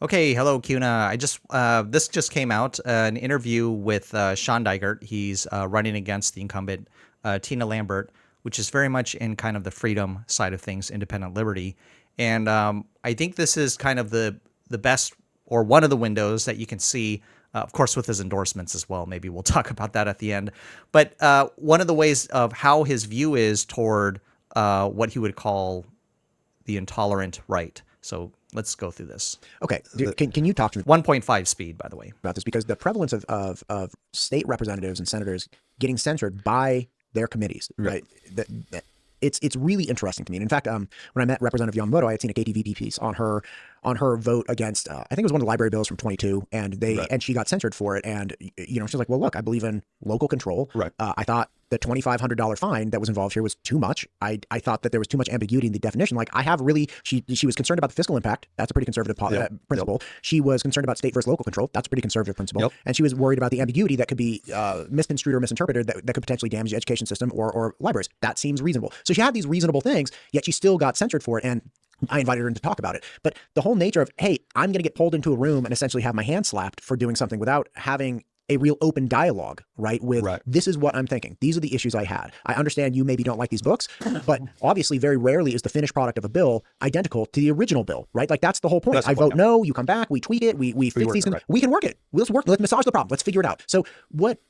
Okay, hello, Kuna. This just came out, an interview with Shawn Dygert. He's running against the incumbent Tina Lambert, which is very much in kind of the freedom side of things, independent liberty. And I think this is kind of the best or one of the windows that you can see, of course, with his endorsements as well. Maybe we'll talk about that at the end. But one of the ways of how his view is toward what he would call the intolerant right. So let's go through this. Okay, can you talk to me 1.5 speed, by the way. about this? Because the prevalence of state representatives and senators getting censored by their committees, right? It's really interesting to me. And in fact, when I met Representative Yamamoto, I had seen a KTVP piece on her vote against I think it was one of the library bills from 22, and and she got censored for it. And she's like, well, look, I believe in local control. Right. I thought the $2,500 fine that was involved here was too much. I thought that there was too much ambiguity in the definition. Like I have really, she was concerned about the fiscal impact. That's a pretty conservative principle. Yep. She was concerned about state versus local control. That's a pretty conservative principle. Yep. And she was worried about the ambiguity that could be misconstrued or misinterpreted that could potentially damage the education system or libraries. That seems reasonable. So she had these reasonable things, yet she still got censored for it. And I invited her in to talk about it. But the whole nature of, hey, I'm going to get pulled into a room and essentially have my hand slapped for doing something without having a real open dialogue, right? With this is what I'm thinking. These are the issues I had. I understand you maybe don't like these books, but obviously very rarely is the finished product of a bill identical to the original bill, right? Like that's the whole point. I vote no, you come back, we tweak it, we fix these things. We can work it. Let's work. Let's massage the problem. Let's figure it out. So what...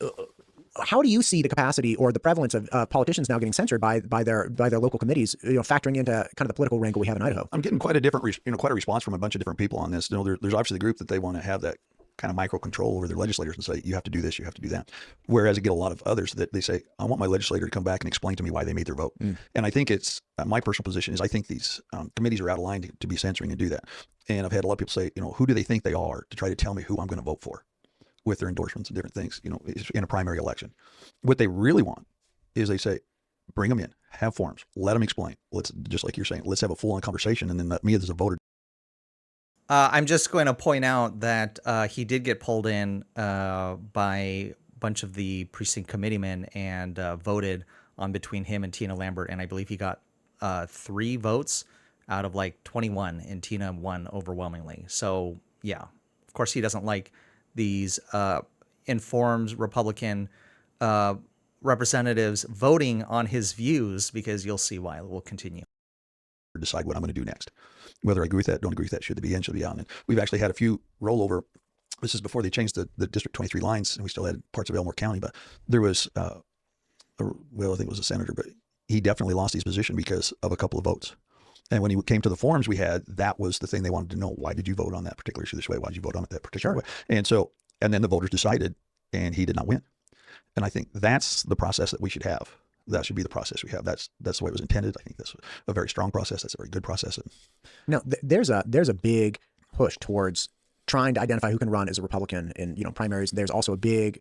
how do you see the capacity or the prevalence of politicians now getting censored by their local committees, factoring into kind of the political wrangle we have in Idaho? I'm getting quite a different, quite a response from a bunch of different people on this. There's obviously the group that they want to have that kind of micro control over their legislators and say, you have to do this, you have to do that. Whereas I get a lot of others that they say, I want my legislator to come back and explain to me why they made their vote. And I think it's, my personal position is I think these committees are out of line to be censoring and do that. And I've had a lot of people say, who do they think they are to try to tell me who I'm going to vote for with their endorsements and different things, in a primary election. What they really want is they say, bring them in, have forums, let them explain. Let's, just like you're saying, let's have a full-on conversation, and then let me as a voter. I'm just going to point out that he did get pulled in by a bunch of the precinct committeemen and voted on between him and Tina Lambert, and I believe he got 3 votes out of like 21, and Tina won overwhelmingly. So yeah, of course he doesn't like these informed Republican representatives voting on his views, because you'll see why. We'll continue. Decide what I'm going to do next. Whether I agree with that, don't agree with that, should they be in, should they be out. And we've actually had a few rollover. This is before they changed the District 23 lines, and we still had parts of Elmore County, but there was, I think it was a senator, but he definitely lost his position because of a couple of votes. And when he came to the forums we had, that was the thing they wanted to know. Why did you vote on that particular issue this way? Why did you vote on it that particular way? And so, and then the voters decided, and he did not win. And I think that's the process that we should have. That should be the process we have. That's the way it was intended. I think that's a very strong process. That's a very good process. Now, there's a big push towards trying to identify who can run as a Republican in primaries. There's also a big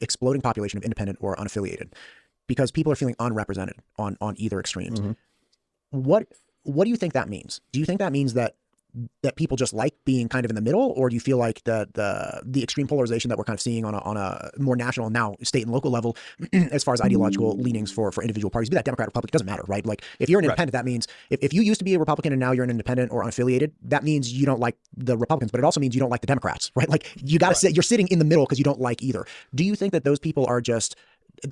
exploding population of independent or unaffiliated, because people are feeling unrepresented on either extremes. What do you think that means? Do you think that means that people just like being kind of in the middle, or do you feel like the extreme polarization that we're kind of seeing on a more national, now state and local level, as far as ideological leanings for individual parties, be that Democrat, Republican, doesn't matter, right? Like if you're an independent, that means if you used to be a Republican and now you're an independent or unaffiliated, that means you don't like the Republicans, but it also means you don't like the Democrats, right? Like you got to say you're sitting in the middle because you don't like either. Do you think that those people are just,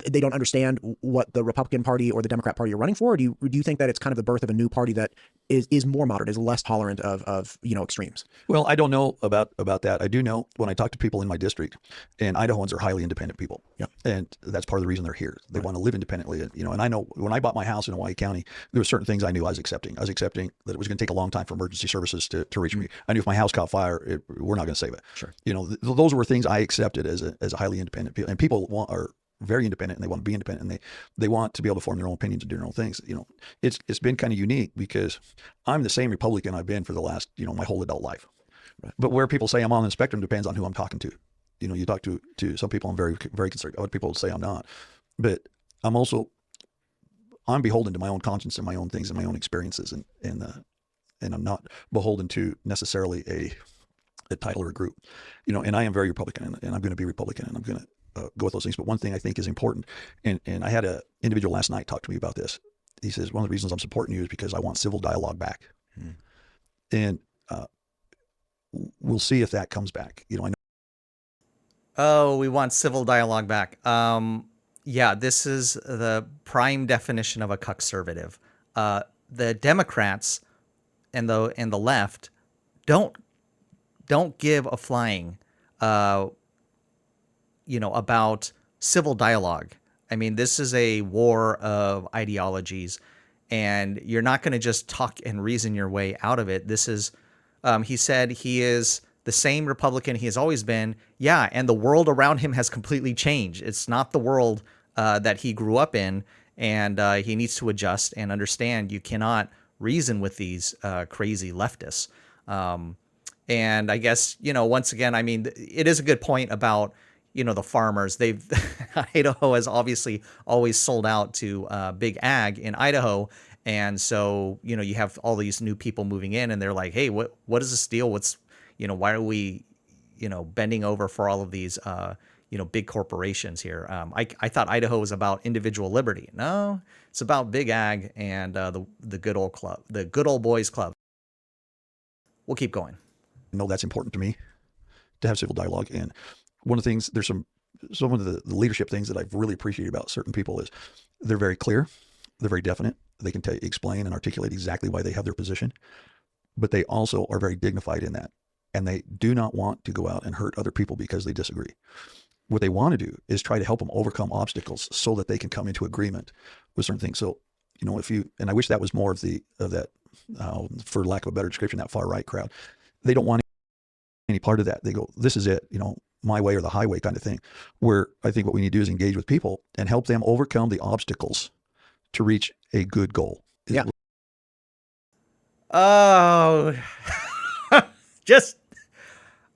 they don't understand what the Republican Party or the Democrat Party are running for? Or do you think that it's kind of the birth of a new party that is more moderate, is less tolerant of extremes? Well, I don't know about that. I do know when I talk to people in my district, and Idahoans are highly independent people. Yep. And that's part of the reason they're here. They want to live independently. And I know when I bought my house in Hawaii County, there were certain things I knew I was accepting. I was accepting that it was going to take a long time for emergency services to reach me. I knew if my house caught fire, we're not going to save it. Sure. Those were things I accepted as a highly independent people. And people are very independent, and they want to be independent, and they want to be able to form their own opinions and do their own things. It's been kind of unique because I'm the same Republican I've been for the last, my whole adult life. Right. But where people say I'm on the spectrum depends on who I'm talking to. You talk to some people, I'm very, very conservative. Other people say I'm not. But I'm beholden to my own conscience and my own things and my own experiences, and I'm not beholden to necessarily a title or a group. And I am very Republican, and I'm going to be Republican, and I'm going to go with those things. But one thing I think is important, and I had an individual last night talk to me about this. He says, one of the reasons I'm supporting you is because I want civil dialogue back. And we'll see if that comes back. You know, I know Oh, we want civil dialogue back. Yeah, this is the prime definition of a conservative. The Democrats and the left don't don't give a flying, uh, about civil dialogue. I mean, this is a war of ideologies, and you're not going to just talk and reason your way out of it. This is, he said he is the same Republican he has always been. Yeah, and the world around him has completely changed. It's not the world that he grew up in, and he needs to adjust and understand you cannot reason with these crazy leftists. And I guess, once again, I mean, it is a good point about, the farmers. They've Idaho has obviously always sold out to big ag in Idaho. And so, you have all these new people moving in and they're like, hey, what is this deal? Why are we, bending over for all of these, big corporations here? I thought Idaho was about individual liberty. No, it's about big ag and the good old club, the good old boys club. We'll keep going. that's important to me to have civil dialogue. And one of the things, there's some of the leadership things that I've really appreciated about certain people is they're very clear, they're very definite. They can explain and articulate exactly why they have their position, but they also are very dignified in that. And they do not want to go out and hurt other people because they disagree. What they want to do is try to help them overcome obstacles so that they can come into agreement with certain things. So, and I wish that was more of that, for lack of a better description, that far right crowd. They don't want any part of that. They go, this is it, my way or the highway kind of thing, where I think what we need to do is engage with people and help them overcome the obstacles to reach a good goal. Yeah. Oh, just,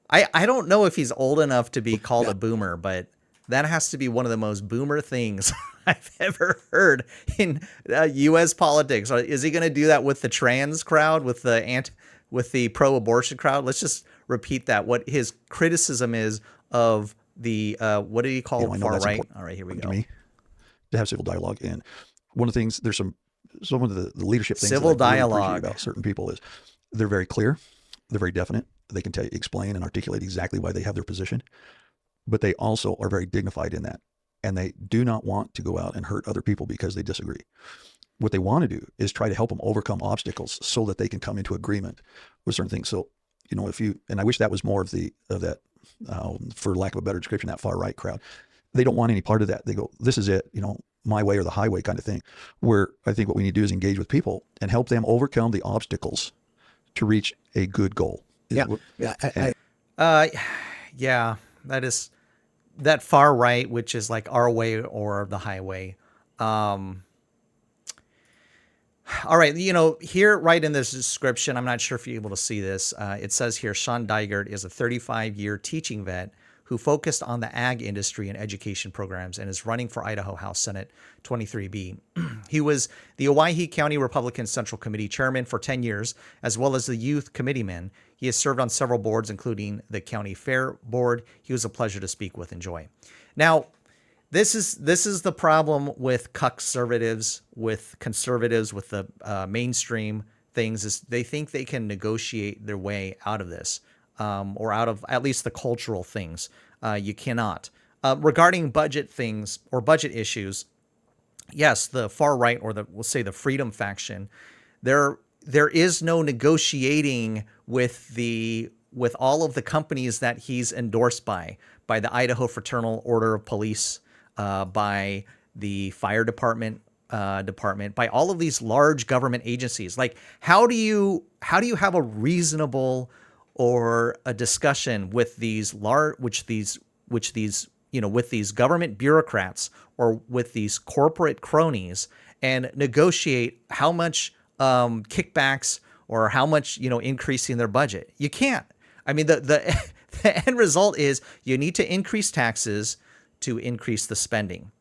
I don't know if he's old enough to be called a boomer, but that has to be one of the most boomer things I've ever heard in U.S. politics. Is he going to do that with the trans crowd, with the pro-abortion crowd? Let's just repeat that. What his criticism is of the what did he call far right? All right, here we go. To me, to have civil dialogue, and one of the things, there's some of the leadership things Civil that I really dialogue. appreciate about certain people is they're very clear, they're very definite. They can explain and articulate exactly why they have their position, but they also are very dignified in that. And they do not want to go out and hurt other people because they disagree. What they want to do is try to help them overcome obstacles so that they can come into agreement with certain things. So, and I wish that was more of that, for lack of a better description, that far right crowd. They don't want any part of that. They go, this is it, my way or the highway kind of thing, where I think what we need to do is engage with people and help them overcome the obstacles to reach a good goal. Yeah. Yeah, that is that far right, which is like our way or the highway. All right, here right in this description, I'm not sure if you're able to see this. It says here, Shawn Dygert is a 35-year teaching vet who focused on the ag industry and education programs and is running for Idaho House Senate 23B. He was the Owyhee County Republican Central Committee chairman for 10 years, as well as the youth committeeman. He has served on several boards, including the County Fair Board. He was a pleasure to speak with. Enjoy. Now, this is the problem with conservatives, with the mainstream things, is they think they can negotiate their way out of this, or out of at least the cultural things. You cannot. Regarding budget things or budget issues, yes, the far right, or we'll say the freedom faction, there is no negotiating with all of the companies that he's endorsed by the Idaho Fraternal Order of Police, by the fire department, by all of these large government agencies. Like, how do you have a reasonable or a discussion with these with these government bureaucrats or with these corporate cronies and negotiate how much kickbacks or how much increasing their budget? You can't. I mean, the end result is you need to increase taxes to increase the spending,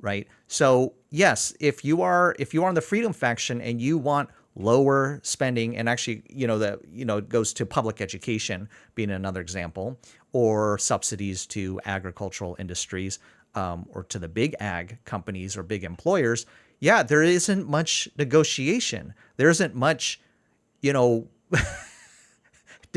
right? So yes, if you are in the freedom faction and you want lower spending, and actually, it goes to public education being another example, or subsidies to agricultural industries, or to the big ag companies or big employers. Yeah, there isn't much negotiation. There isn't much,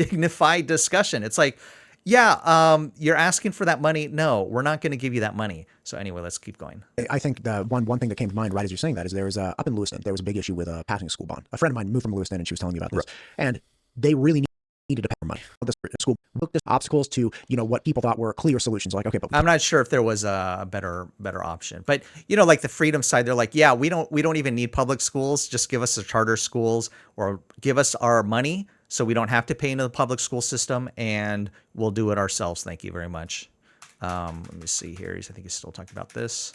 dignified discussion. It's like, you're asking for that money. No, we're not going to give you that money. So anyway, let's keep going. I think the one thing that came to mind right as you're saying that is there was up in Lewiston, there was a big issue with passing a school bond. A friend of mine moved from Lewiston and she was telling me about this. And they really needed to pay more money. The school looked at obstacles to, what people thought were clear solutions. Like, okay, but I'm not sure if there was a better option, but like the freedom side, they're like, yeah, we don't even need public schools. Just give us the charter schools or give us our money so we don't have to pay into the public school system, and we'll do it ourselves. Thank you very much. Let me see here. I think he's still talking about this.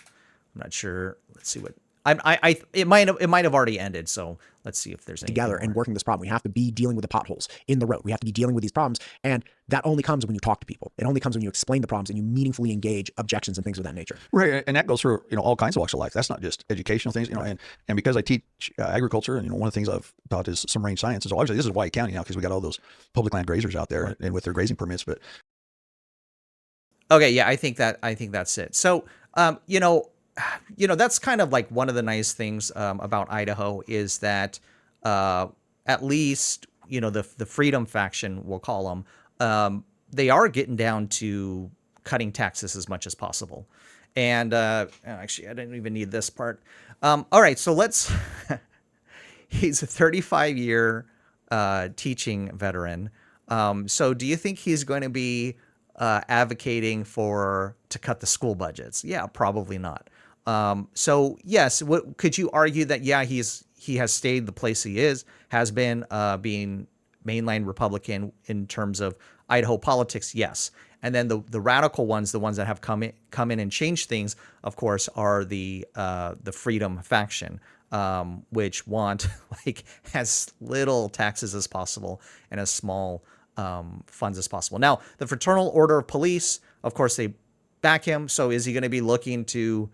I'm not sure. Let's see what it might have already ended. So let's see if there's anything together more. and working this problem. We have to be dealing with the potholes in the road. We have to be dealing with these problems. And that only comes when you talk to people. It only comes when you explain the problems and you meaningfully engage objections and things of that nature. Right. And that goes through, all kinds of walks of life. That's not just educational things, and because I teach agriculture, and, one of the things I've taught is some range science. And so obviously this is Hawaii County now because we got all those public land grazers out there and with their grazing permits. But okay. Yeah. I think that's it. So, that's kind of like one of the nice things about Idaho is that at least, the Freedom Faction, we'll call them, they are getting down to cutting taxes as much as possible. And actually, I didn't even need this part. All right, so let's. He's a 35-year teaching veteran. So do you think he's going to be advocating to cut the school budgets? Yeah, probably not. So yes, could you argue that he has stayed the place he has been being mainline Republican in terms of Idaho politics? Yes. And then the radical ones, the ones that have come in and changed things, of course, are the Freedom Faction, which want like as little taxes as possible and as small funds as possible. Now, the Fraternal Order of Police, of course, they back him. So is he going to be looking to,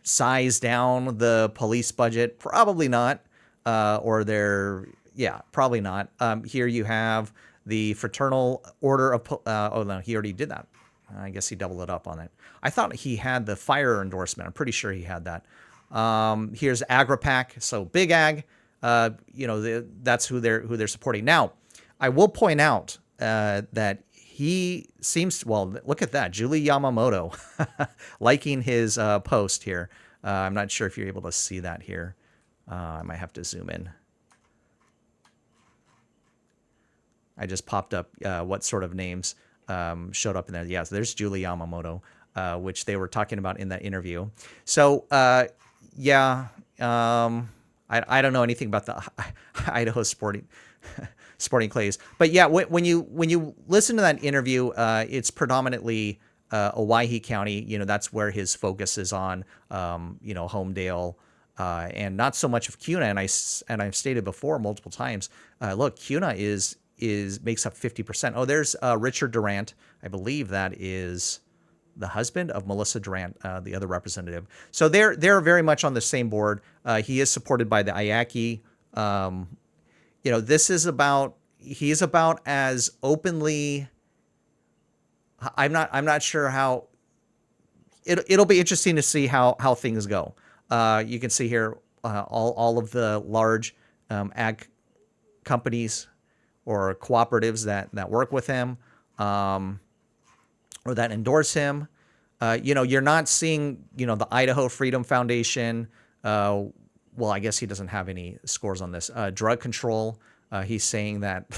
size down the police budget? Probably not. Probably not. Here you have the Fraternal Order of, oh no, he already did that. I guess he doubled it up on it. I thought he had the fire endorsement. I'm pretty sure he had that. Here's AgriPac. So Big Ag, that's who they're supporting. Now, I will point out that he seems, well, look at that. Julie Yamamoto liking his post here. I'm not sure if you're able to see that here. I might have to zoom in. I just popped up what sort of names showed up in there. Yeah, so there's Julie Yamamoto, which they were talking about in that interview. So, I don't know anything about the Idaho sporting clays, but yeah, when you listen to that interview, it's predominantly Owyhee County. That's where his focus is on. Homedale. And not so much of CUNA, and I've stated before multiple times. Look, CUNA makes up 50%. Oh, there's Richard Durant. I believe that is the husband of Melissa Durant, the other representative. So they're very much on the same board. He is supported by the IACI. He's about as openly. I'm not sure how. It'll be interesting to see how things go. You can see here all of the large ag companies or cooperatives that work with him or that endorse him. You're not seeing, the Idaho Freedom Foundation. Well, I guess he doesn't have any scores on this. Drug control. He's saying that.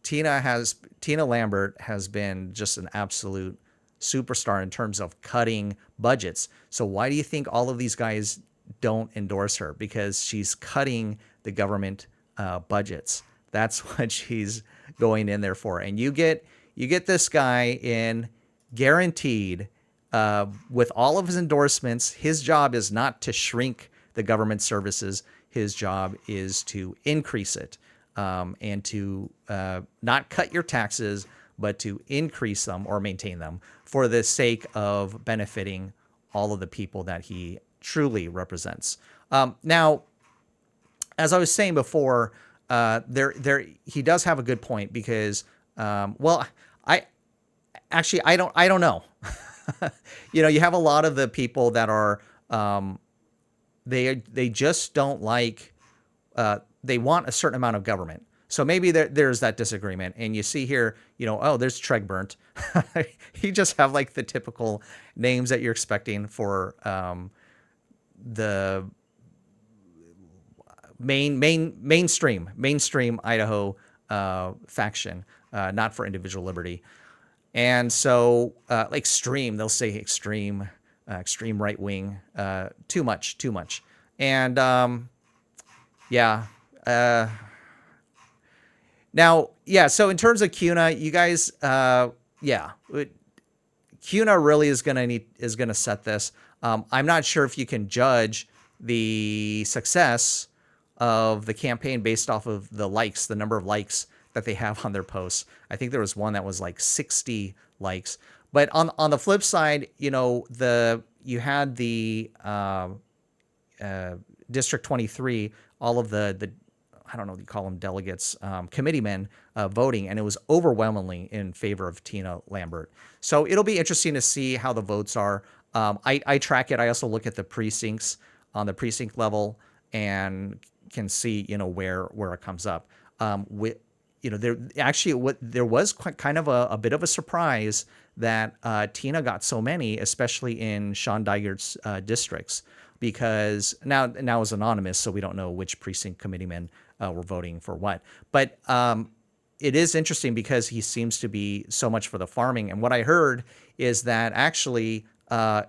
Tina Lambert has been just an absolute superstar in terms of cutting budgets. So why do you think all of these guys don't endorse her? Because she's cutting the government budgets. That's what she's going in there for. And you get this guy in guaranteed with all of his endorsements. His job is not to shrink the government services. His job is to increase it and to not cut your taxes, but to increase them or maintain them for the sake of benefiting all of the people that he truly represents. Now, as I was saying before, he does have a good point because, I don't know. You have a lot of the people that are, they just don't like they want a certain amount of government. So maybe there's that disagreement. And you see here, oh, there's Tregburnt. You just have like the typical names that you're expecting for the mainstream Idaho faction, not for individual liberty. And so, extreme, they'll say extreme right wing, too much. And yeah. Now, yeah. So in terms of CUNA, you guys, CUNA really is gonna set this. I'm not sure if you can judge the success of the campaign based off of the number of likes that they have on their posts. I think there was one that was like 60 likes. But on the flip side, you had the District 23, all of the I don't know what you call them, delegates, committeemen voting, and it was overwhelmingly in favor of Tina Lambert. So it'll be interesting to see how the votes are. I track it. I also look at the precincts on the precinct level and can see where it comes up. There was kind of a bit of a surprise that Tina got so many, especially in Shawn Dygert's districts, because now it's anonymous, so we don't know which precinct committeemen were voting for what. But it is interesting because he seems to be so much for the farming. And what I heard is that actually, Shawn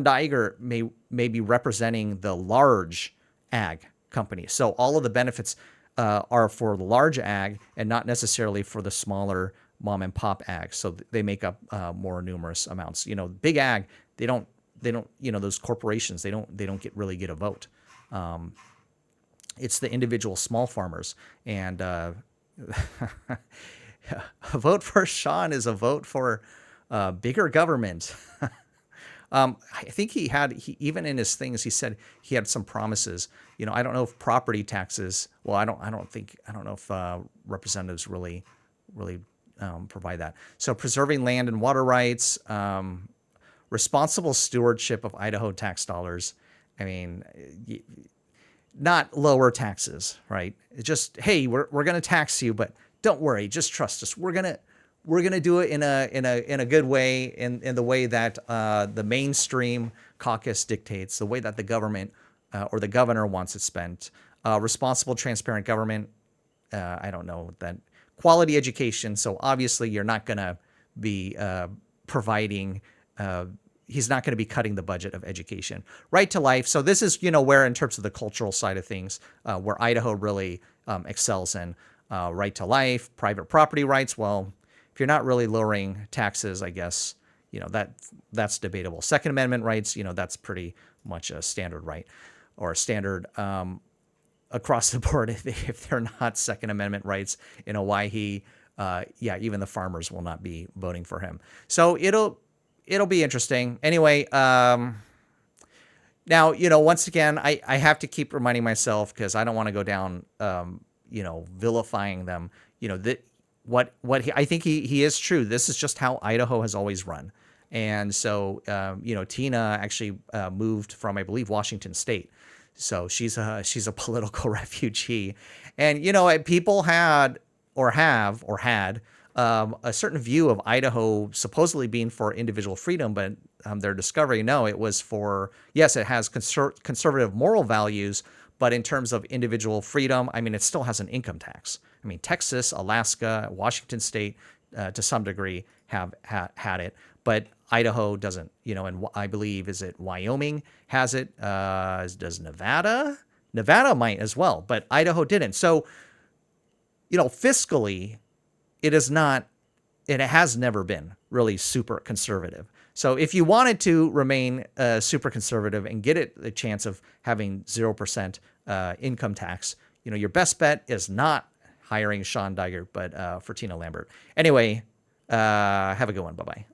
Dygert may be representing the large ag companies. So all of the benefits are for the large ag and not necessarily for the smaller mom and pop ag. So they make up more numerous amounts. Big ag, they don't. Those corporations, they don't really get a vote. It's the individual small farmers, and a vote for Shawn is a vote for bigger government. I think he even in his things, he said he had some promises. I don't know if property taxes. Well, I don't know if representatives really provide that. So preserving land and water rights, responsible stewardship of Idaho tax dollars. I mean, not lower taxes, right? It's just, hey, we're going to tax you, but don't worry, just trust us. We're gonna do it in a good way, in the way that the mainstream caucus dictates, the way that the government or the governor wants it spent. Responsible, transparent government. I don't know that. Quality education. So obviously, you're not going to be providing. He's not going to be cutting the budget of education. Right to life. So this is where, in terms of the cultural side of things, where Idaho really excels in. Right to life, private property rights. Well, if you're not really lowering taxes, I guess, that's debatable. Second Amendment rights, that's pretty much a standard right, or a standard across the board. If they're not Second Amendment rights in Hawaii, even the farmers will not be voting for him. So it'll be interesting. Anyway, now, once again, I have to keep reminding myself, because I don't want to go down, vilifying them, I think he is true. This is just how Idaho has always run. And so, Tina actually moved from, I believe, Washington State. So she's a political refugee. And, people had a certain view of Idaho supposedly being for individual freedom, but they're discovering, no, it was for, yes, it has conservative moral values, but in terms of individual freedom, I mean, it still has an income tax. I mean, Texas, Alaska, Washington State, to some degree, have had it, but Idaho doesn't. And I believe, is it Wyoming has it? Does Nevada? Nevada might as well, but Idaho didn't. So, fiscally, it is not. It has never been really super conservative. So if you wanted to remain super conservative and get it a chance of having 0% income tax, your best bet is not hiring Shawn Dygert, but for Tina Lambert. Anyway, have a good one. Bye-bye.